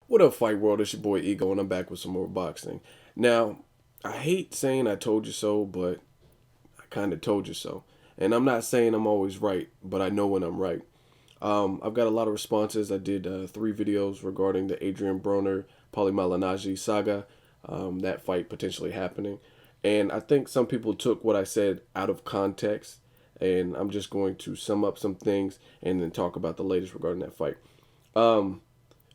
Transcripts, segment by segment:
What up, Fight World? It's your boy Ego, and I'm back with some more boxing. Now, I hate saying I told you so, but I kind of told you so. And I'm not saying I'm always right, but I know when I'm right. I've got a lot of responses. I did 3 videos regarding the Adrian Broner Malignaggi saga, that fight potentially happening. And I think some people took what I said out of context, and I'm just going to sum up some things and then talk about the latest regarding that fight. Um,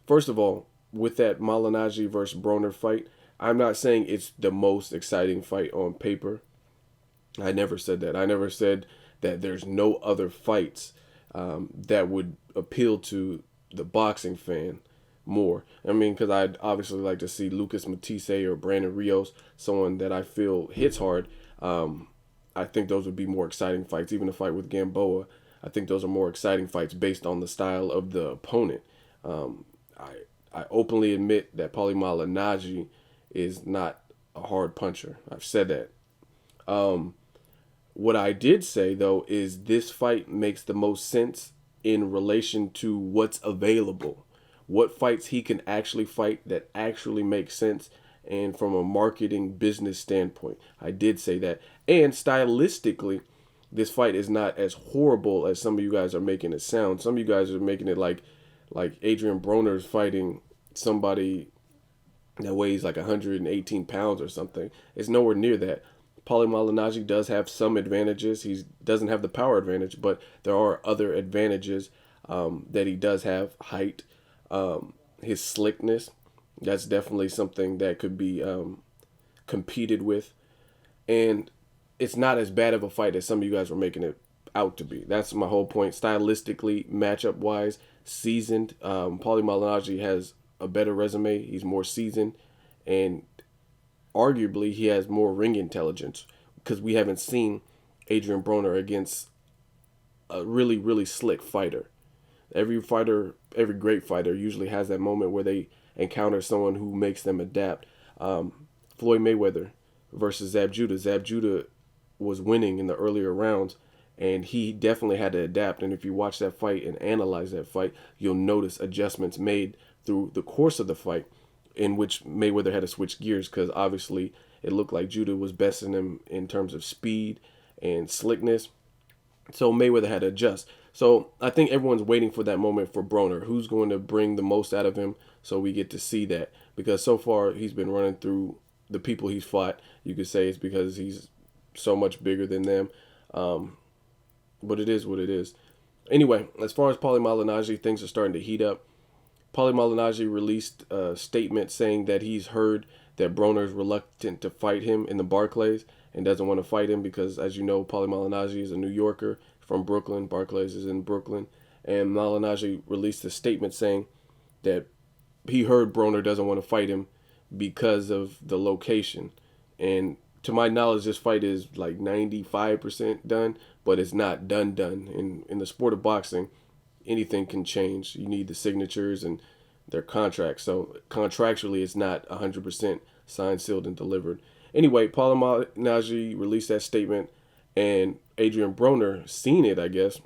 First of all, with that Malignaggi versus Broner fight, I'm not saying it's the most exciting fight on paper. I never said that. I never said that there's no other fights that would appeal to the boxing fan more. I mean, because I'd obviously like to see Lucas Matisse or Brandon Rios, someone that I feel hits hard. I think those would be more exciting fights. Even a fight with Gamboa, I think those are more exciting fights based on the style of the opponent. Um, I I openly admit that Paulie Malignaggi is not a hard puncher. I've said that. Um, what I did say though is this fight makes the most sense in relation to what's available, what fights he can actually fight that actually make sense, and from a marketing business standpoint, I did say that. And stylistically, this fight is not as horrible as some of you guys are making it sound. Some of you guys are making it like Adrian Broner's fighting somebody that weighs like 118 pounds or something. It's nowhere near that. Paulie Malignaggi does have some advantages. He doesn't have the power advantage, but there are other advantages that he does have. Height, his slickness. That's definitely something that could be competed with. And it's not as bad of a fight as some of you guys were making it out to be. That's my whole point. Stylistically, matchup wise, seasoned. Paulie Malignaggi has a better resume. He's more seasoned, and arguably he has more ring intelligence because we haven't seen Adrian Broner against a really slick fighter. Every great fighter usually has that moment where they encounter someone who makes them adapt. Floyd Mayweather versus Zab Judah. Zab Judah was winning in the earlier rounds, and he definitely had to adapt. And if you watch that fight and analyze that fight, you'll notice adjustments made through the course of the fight, in which Mayweather had to switch gears because obviously it looked like Judah was besting him in terms of speed and slickness. So Mayweather had to adjust. So I think everyone's waiting for that moment for Broner. Who's going to bring the most out of him so we get to see that? Because so far he's been running through the people he's fought. You could say it's because he's so much bigger than them. Um, but it is what it is. Anyway, as far as Paulie Malignaggi, things are starting to heat up. Paulie Malignaggi released a statement saying that he's heard that Broner is reluctant to fight him in the Barclays and doesn't want to fight him because, as you know, Paulie Malignaggi is a New Yorker from Brooklyn. Barclays is in Brooklyn. And Malignaggi released a statement saying that he heard Broner doesn't want to fight him because of the location. And to my knowledge, this fight is like 95% done, but it's not done. In the sport of boxing, anything can change. You need the signatures and their contracts. So contractually, it's not 100% signed, sealed, and delivered. Anyway, Paul Malignaggi released that statement, and Adrian Broner seen it, I guess,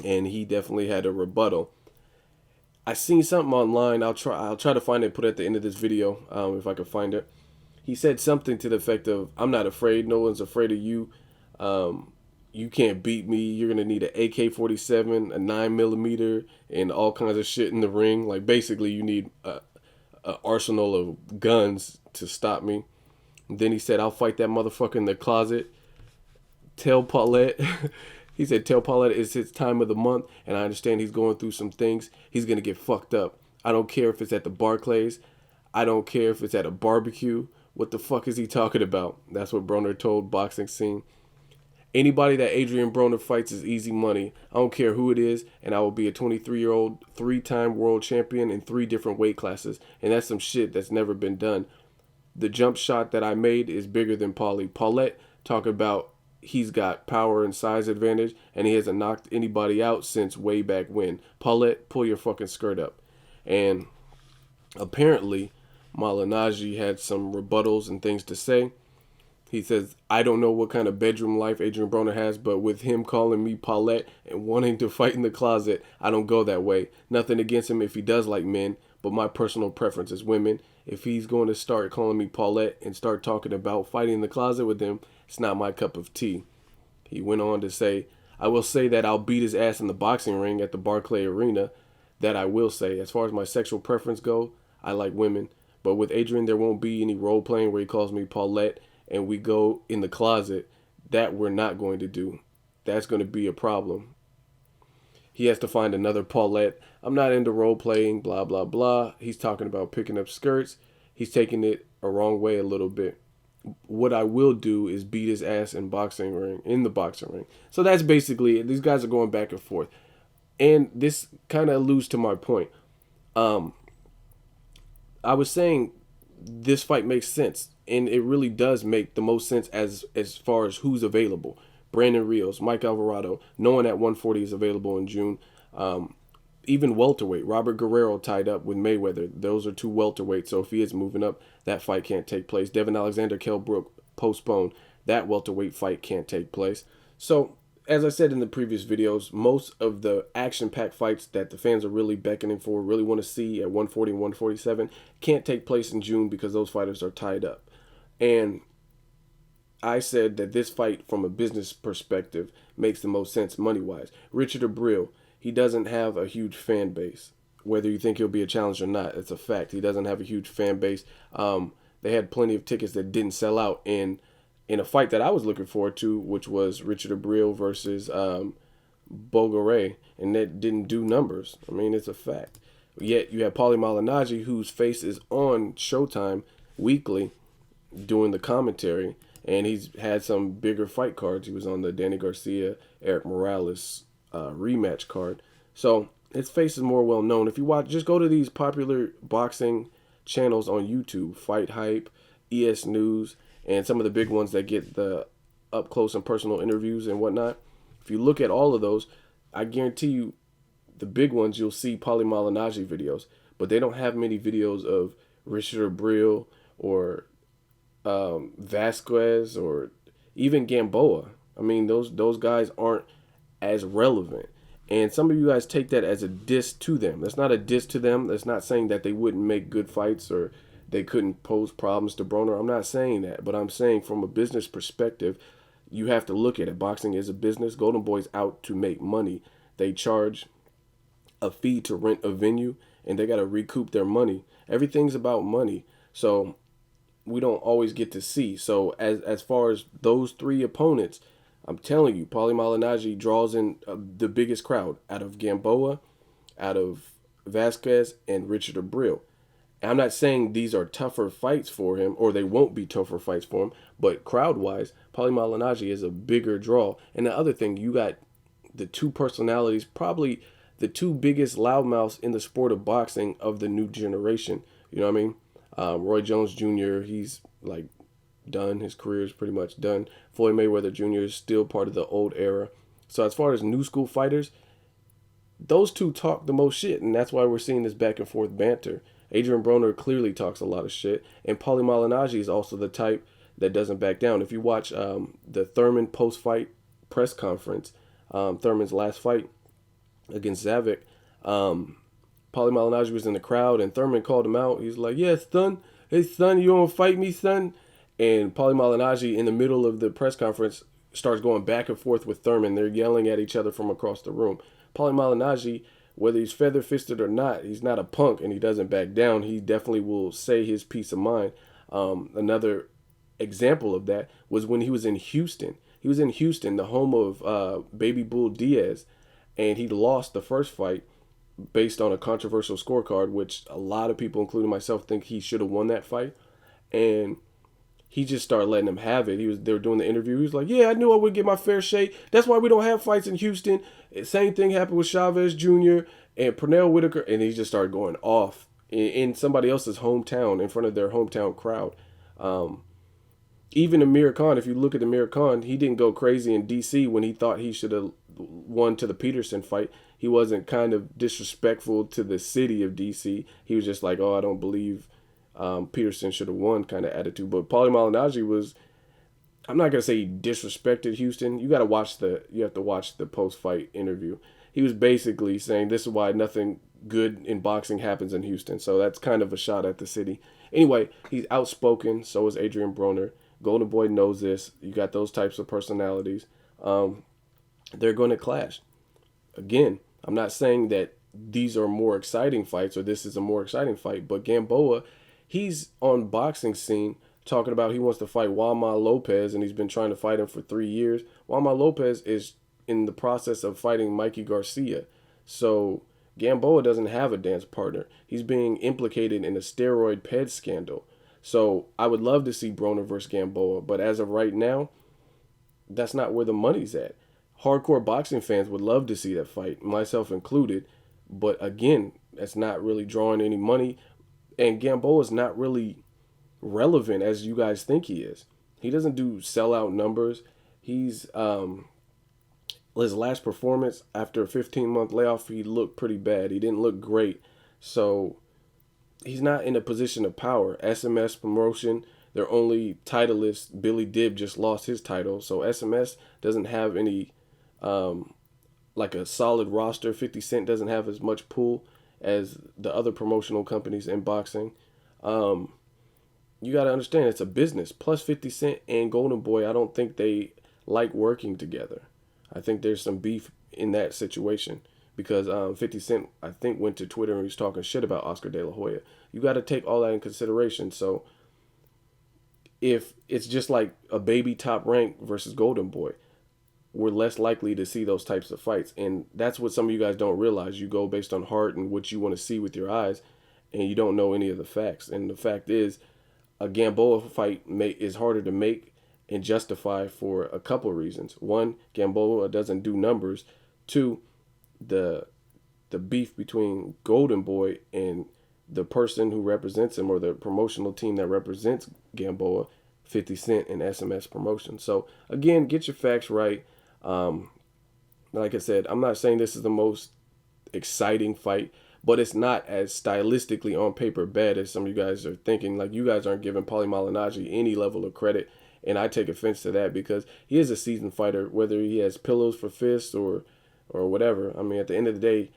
and he definitely had a rebuttal. I seen something online. I'll try to find it. Put it at the end of this video if I can find it. He said something to the effect of, "I'm not afraid. No one's afraid of you. Um, you can't beat me. You're gonna need an AK-47, a 9 millimeter, and all kinds of shit in the ring. Like basically, you need a arsenal of guns to stop me." And then he said, "I'll fight that motherfucker in the closet. Tell Paulette." He said, "Tell Paulette it's his time of the month, and I understand he's going through some things. He's gonna get fucked up. I don't care if it's at the Barclays. I don't care if it's at a barbecue. What the fuck is he talking about?" That's what Broner told Boxing Scene. "Anybody that Adrian Broner fights is easy money. I don't care who it is, and I will be a 23-year-old, 3-time world champion in 3 different weight classes. And that's some shit that's never been done. The jump shot that I made is bigger than Paulie. Paulette talking about he's got power and size advantage, and he hasn't knocked anybody out since way back when. Paulette, pull your fucking skirt up." And apparently, Malignaggi had some rebuttals and things to say. He says, "I don't know what kind of bedroom life Adrian Broner has, but with him calling me Paulette and wanting to fight in the closet, I don't go that way. Nothing against him if he does like men, but my personal preference is women. If he's going to start calling me Paulette and start talking about fighting in the closet with him, it's not my cup of tea. He went on to say, I will say that I'll beat his ass in the boxing ring at the Barclay Arena. That I will say. As far as my sexual preference go, I like women. But with Adrian, there won't be any role playing where he calls me Paulette and we go in the closet. That we're not going to do. That's going to be a problem. He has to find another Paulette. I'm not into role playing, blah, blah, blah. He's talking about picking up skirts. He's taking it a wrong way a little bit. What I will do is beat his ass in the boxing ring. So that's basically it. These guys are going back and forth. And this kind of alludes to my point. I was saying this fight makes sense. And it really does make the most sense as far as who's available. Brandon Rios, Mike Alvarado, no one at 140 is available in June. Even welterweight, Robert Guerrero tied up with Mayweather. Those are two welterweights, so if he is moving up, that fight can't take place. Devin Alexander, Kell Brook, postponed. That welterweight fight can't take place. So, as I said in the previous videos, most of the action-packed fights that the fans are really beckoning for, really want to see at 140 and 147, can't take place in June because those fighters are tied up. And I said that this fight, from a business perspective, makes the most sense money-wise. Richard Abril, he doesn't have a huge fan base. Whether you think he'll be a challenger or not, it's a fact. He doesn't have a huge fan base. They had plenty of tickets that didn't sell out in a fight that I was looking forward to, which was Richard Abril versus Bogaray, and that didn't do numbers. I mean, it's a fact. Yet you have Paulie Malignaggi, whose face is on Showtime weekly doing the commentary, and he's had some bigger fight cards. He was on the Danny Garcia, Eric Morales rematch card. So his face is more well known. If you watch, just go to these popular boxing channels on YouTube, Fight Hype, ES News, and some of the big ones that get the up close and personal interviews and whatnot. If you look at all of those, I guarantee you the big ones, you'll see Paulie Malignaggi videos, but they don't have many videos of Richard Abril or Vasquez or even Gamboa. I mean, those guys aren't as relevant. And some of you guys take that as a diss to them. That's not a diss to them. That's not saying that they wouldn't make good fights or they couldn't pose problems to Broner. I'm not saying that. But I'm saying from a business perspective, you have to look at it. Boxing is a business. Golden Boy's out to make money. They charge a fee to rent a venue, and they got to recoup their money. Everything's about money. So we don't always get to see. So as far as those three opponents, I'm telling you, Paulie Malignaggi draws in the biggest crowd out of Gamboa, out of Vasquez, and Richard Abril. I'm not saying these are tougher fights for him, or they won't be tougher fights for him, but crowd-wise, Paulie Malignaggi is a bigger draw. And the other thing, you got the two personalities, probably the two biggest loudmouths in the sport of boxing of the new generation. You know what I mean? Roy Jones Jr., he's like done. His career is pretty much done. Floyd Mayweather Jr. is still part of the old era. So as far as new school fighters, those two talk the most shit, and that's why we're seeing this back and forth banter. Adrian Broner clearly talks a lot of shit, and Paulie Malignaggi is also the type that doesn't back down. If you watch the Thurman post-fight press conference, Thurman's last fight against Zavik, Paulie Malignaggi was in the crowd, and Thurman called him out. He's like, "Yeah, son, hey son, you want to fight me, son?" And Paulie Malignaggi, in the middle of the press conference, starts going back and forth with Thurman. They're yelling at each other from across the room. Paulie Malignaggi, whether he's feather-fisted or not, he's not a punk, and he doesn't back down. He definitely will say his peace of mind. Another example of that was when he was in Houston. He was in Houston, the home of Baby Bull Diaz, and he lost the first fight based on a controversial scorecard, which a lot of people, including myself, think he should have won that fight. And he just started letting them have it. They were doing the interview. He was like, "Yeah, I knew I would get my fair shake. That's why we don't have fights in Houston." Same thing happened with Chavez Jr. and Pernell Whitaker, and he just started going off in somebody else's hometown, in front of their hometown crowd. Even Amir Khan, if you look at Amir Khan, he didn't go crazy in D.C. when he thought he should have won to the Peterson fight. He wasn't kind of disrespectful to the city of D.C. He was just like, "Oh, I don't believe Peterson should have won," kind of attitude. But Paulie Malignaggi was, I'm not gonna say he disrespected Houston. You have to watch the post-fight interview. he was basically saying this is why nothing good in boxing happens in Houston. So that's kind of a shot at the city. Anyway, he's outspoken. So is Adrian Broner. Golden Boy knows this. You got those types of personalities. They're going to clash. Again, I'm not saying that these are more exciting fights or this is a more exciting fight, but Gamboa, he's on boxing scene talking about he wants to fight Juanma Lopez, and he's been trying to fight him for 3 years. Juanma Lopez is in the process of fighting Mikey Garcia. So Gamboa doesn't have a dance partner. He's being implicated in a steroid ped scandal. So I would love to see Broner versus Gamboa, but as of right now, that's not where the money's at. Hardcore boxing fans would love to see that fight, myself included. But again, that's not really drawing any money. And Gamboa's not really relevant as you guys think he is. He doesn't do sellout numbers. He's his last performance after a 15-month layoff, he looked pretty bad. He didn't look great. So he's not in a position of power. SMS promotion, their only titleist, Billy Dibb, just lost his title. So SMS doesn't have any like a solid roster. 50 Cent doesn't have as much pull as the other promotional companies in boxing. You got to understand it's a business. Plus 50 Cent and Golden Boy, I don't think they like working together. I think there's some beef in that situation because 50 Cent, I think, went to Twitter and he was talking shit about Oscar De La Hoya. You got to take all that in consideration. So if it's just like a baby Top Rank versus Golden Boy, we're less likely to see those types of fights. And that's what some of you guys don't realize. You go based on heart and what you want to see with your eyes, and you don't know any of the facts. And the fact is, a Gamboa fight is harder to make and justify for a couple of reasons. One, Gamboa doesn't do numbers. Two, the beef between Golden Boy and the person who represents him or the promotional team that represents Gamboa, 50 Cent and SMS Promotion. So again, get your facts right. Like I said, I'm not saying this is the most exciting fight, but it's not as stylistically on paper bad as some of you guys are thinking. Like, you guys aren't giving Paulie Malignaggi any level of credit, and I take offense to that because he is a seasoned fighter, whether he has pillows for fists or whatever. I mean, at the end of the day,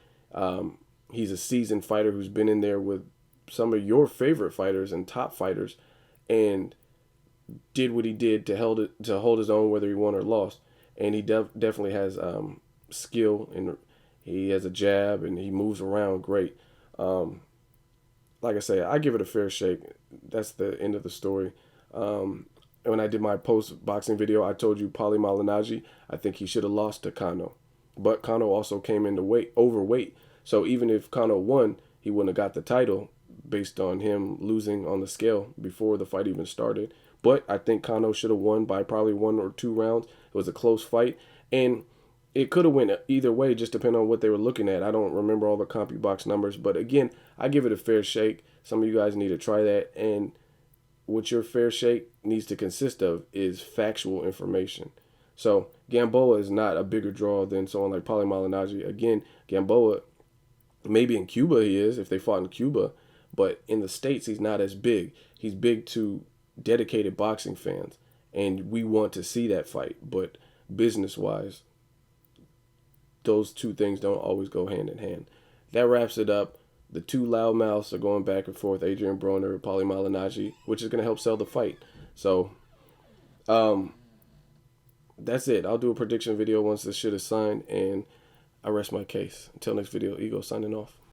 he's a seasoned fighter who's been in there with some of your favorite fighters and top fighters and did what he did to hold his own whether he won or lost. And he definitely has skill, and he has a jab, and he moves around great. Like I say, I give it a fair shake. That's the end of the story. When I did my post-boxing video, I told you Paulie Malignaggi, I think he should have lost to Kano. But Kano also came into overweight. So even if Kano won, he wouldn't have got the title based on him losing on the scale before the fight even started. But I think Kano should have won by probably 1 or 2 rounds. It was a close fight. And it could have went either way, just depending on what they were looking at. I don't remember all the CompuBox numbers. But again, I give it a fair shake. Some of you guys need to try that. And what your fair shake needs to consist of is factual information. So Gamboa is not a bigger draw than someone like Paulie Malignaggi. Again, Gamboa, maybe in Cuba he is, if they fought in Cuba. But in the States, he's not as big. He's big to dedicated boxing fans, and we want to see that fight. But business-wise, those two things don't always go hand in hand. That wraps it up. The two loudmouths are going back and forth, Adrian Broner, Paulie Malignaggi, which is going to help sell the fight. So, that's it. I'll do a prediction video once this shit is signed, and I rest my case. Until next video, Ego signing off.